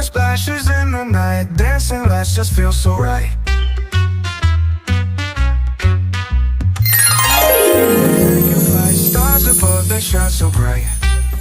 Color splashes in the night, dancing lights just feel so right. Stars above, they shine so bright.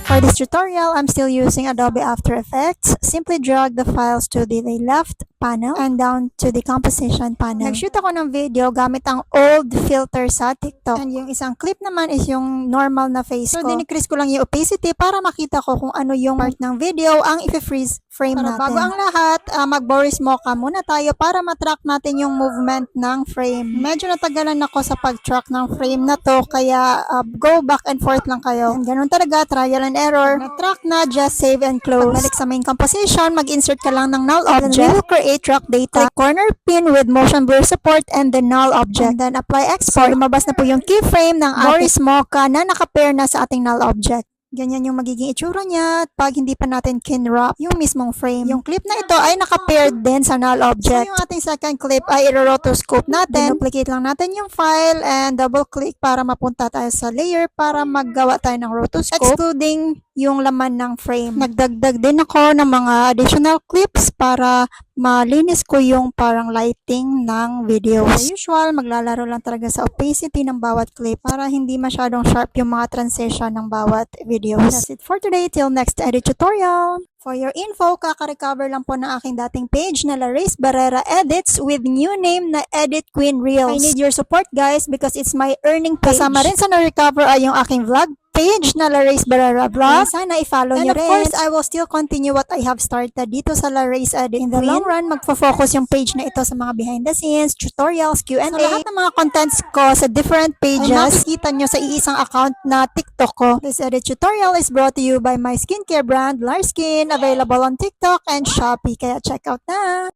For this tutorial, I'm still using Adobe After Effects. Simply drag the files to the left panel and down to the composition panel. Nag-shoot ako ng video gamit ang old filter sa TikTok. And yung isang clip naman is yung normal na face ko. So, dinikrease ko lang yung opacity para makita ko kung ano yung part ng video ang i-freeze frame natin. Bago ang lahat, mag-Boris Mocha muna tayo para matrack natin yung movement ng frame. Medyo natagalan ako sa pag-track ng frame na to, kaya go back and forth lang kayo. And ganun talaga, trial and error. Na-track na, just save and close. Pagbalik sa main composition, mag-insert ka lang ng null object. Then we will create track data. Click corner pin with motion blur support and the null object. And then apply export. Lumabas na po yung keyframe ng Boris Mocha na naka-pair na sa ating null object. Ganyan yung magiging itsura niya pag hindi pa natin kinwrap yung mismong frame. Yung clip na ito ay naka-paired din sa null object. So yung ating second clip ay i-rotoscope natin. Duplicate lang natin yung file and double-click para mapunta tayo sa layer para maggawa tayo ng rotoscope, excluding yung laman ng frame. Nagdagdag din ako ng mga additional clips para malinis ko yung parang lighting ng videos. As usual, maglalaro lang talaga sa opacity ng bawat clip para hindi masyadong sharp yung mga transition ng bawat videos. That's it for today. Till next edit tutorial. For your info, kaka-recover lang po ng aking dating page na Laris Barrera Edits with new name na Edit Queen Reels. I need your support guys because it's my earning page. Kasama rin sa na-recover ay yung aking vlog page na Laris Barrera Vlog. Sana i-follow nyo rin. And of course, I will still continue what I have started dito sa Laris Edit. In the long run, magfo-focus yung page na ito sa mga behind the scenes, tutorials, Q&A. So lahat ng mga contents ko sa different pages ay makikita nyo sa iisang account na TikTok ko. This edit tutorial is brought to you by my skincare brand, Larskin, available on TikTok and Shopee. Kaya check out na!